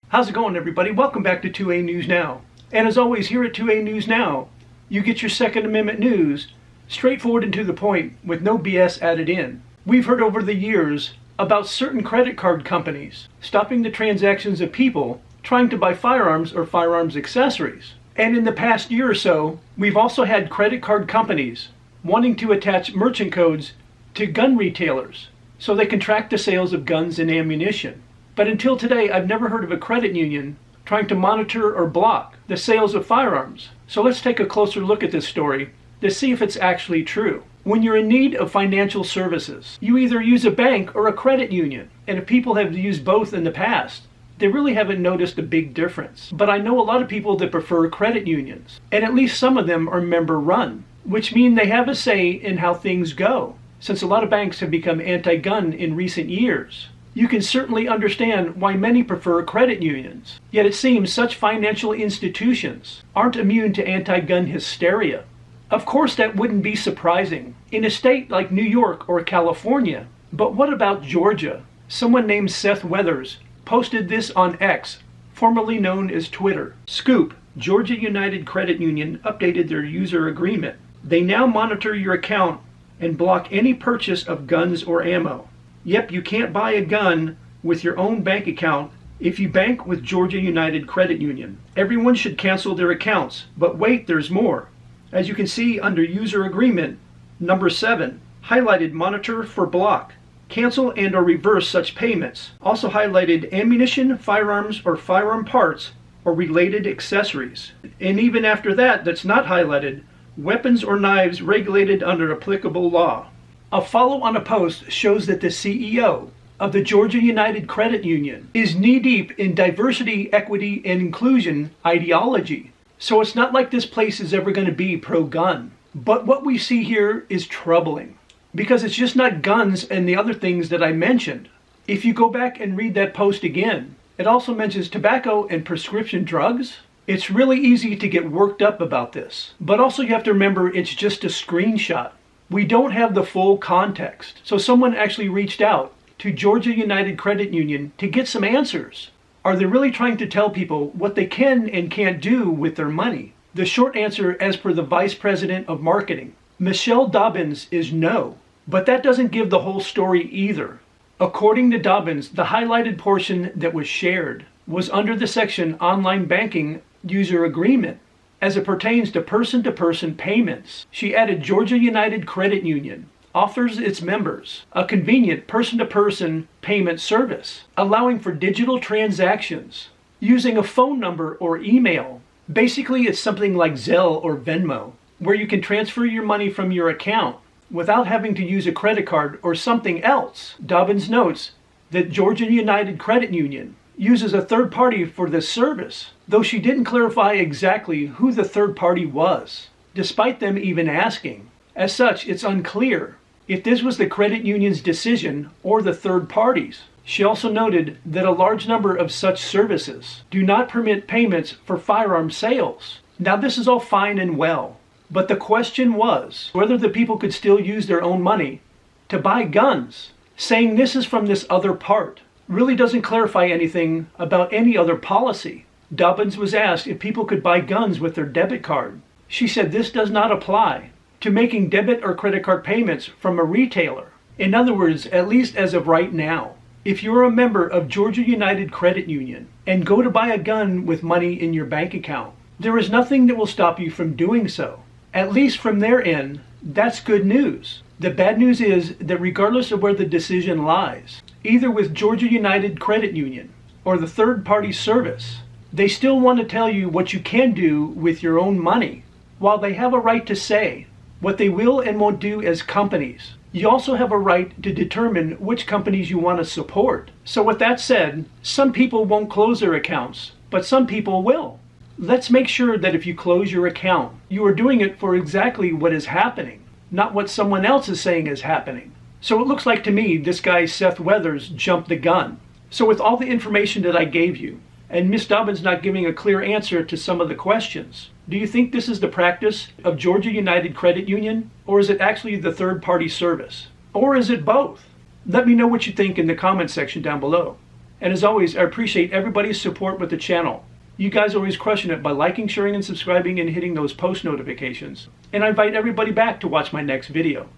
How's it going, everybody? Welcome back to 2A News Now. And as always, here at 2A News Now, you get your Second Amendment news straightforward and to the point with no BS added in. We've heard over the years about certain credit card companies stopping the transactions of people trying to buy firearms or firearms accessories. And in the past year or so, we've also had credit card companies wanting to attach merchant codes to gun retailers so they can track the sales of guns and ammunition. But until today, I've never heard of a credit union trying to monitor or block the sales of firearms. So let's take a closer look at this story to see if it's actually true. When you're in need of financial services, you either use a bank or a credit union. And if people have used both in the past, they really haven't noticed a big difference. But I know a lot of people that prefer credit unions, and at least some of them are member run, which mean they have a say in how things go. Since a lot of banks have become anti-gun in recent years, you can certainly understand why many prefer credit unions. Yet it seems such financial institutions aren't immune to anti-gun hysteria. Of course, that wouldn't be surprising in a state like New York or California. But what about Georgia? Someone named Seth Weathers posted this on X, formerly known as Twitter. Scoop: Georgia United Credit Union updated their user agreement. They now monitor your account and block any purchase of guns or ammo. Yep, you can't buy a gun with your own bank account if you bank with Georgia United Credit Union. Everyone should cancel their accounts, but wait, there's more. As you can see under user agreement, number 7, highlighted monitor for block. Cancel and or reverse such payments. Also highlighted ammunition, firearms, or firearm parts, or related accessories. And even after that, that's not highlighted, weapons or knives regulated under applicable law. A follow on a post shows that the CEO of the Georgia United Credit Union is knee-deep in diversity, equity, and inclusion ideology. So it's not like this place is ever going to be pro-gun. But what we see here is troubling, because it's just not guns and the other things that I mentioned. If you go back and read that post again, it also mentions tobacco and prescription drugs. It's really easy to get worked up about this. But also you have to remember it's just a screenshot. We don't have the full context. So someone actually reached out to Georgia United Credit Union to get some answers. Are they really trying to tell people what they can and can't do with their money? The short answer, as per the Vice President of Marketing, Michelle Dobbins, is no. But that doesn't give the whole story either. According to Dobbins, the highlighted portion that was shared was under the section Online Banking User Agreement, as it pertains to person-to-person payments. She added Georgia United Credit Union offers its members a convenient person-to-person payment service, allowing for digital transactions using a phone number or email. Basically, it's something like Zelle or Venmo, where you can transfer your money from your account without having to use a credit card or something else. Dobbins notes that Georgia United Credit Union uses a third party for this service, though she didn't clarify exactly who the third party was, despite them even asking. As such, it's unclear if this was the credit union's decision or the third party's. She also noted that a large number of such services do not permit payments for firearm sales. Now, this is all fine and well, but the question was whether the people could still use their own money to buy guns. Saying this is from this other part really doesn't clarify anything about any other policy. Dobbins was asked if people could buy guns with their debit card. She said this does not apply to making debit or credit card payments from a retailer. In other words, at least as of right now, if you're a member of Georgia United Credit Union and go to buy a gun with money in your bank account, there is nothing that will stop you from doing so. At least from their end, that's good news. The bad news is that regardless of where the decision lies, either with Georgia United Credit Union or the third-party service, they still want to tell you what you can do with your own money. While they have a right to say what they will and won't do as companies, you also have a right to determine which companies you want to support. So with that said, some people won't close their accounts, but some people will. Let's make sure that if you close your account, you are doing it for exactly what is happening, not what someone else is saying is happening. So it looks like to me this guy Seth Weathers jumped the gun. So with all the information that I gave you, and Ms. Dobbins not giving a clear answer to some of the questions, do you think this is the practice of Georgia United Credit Union, or is it actually the third-party service? Or is it both? Let me know what you think in the comment section down below. And as always, I appreciate everybody's support with the channel. You guys are always crushing it by liking, sharing, and subscribing and hitting those post notifications. And I invite everybody back to watch my next video.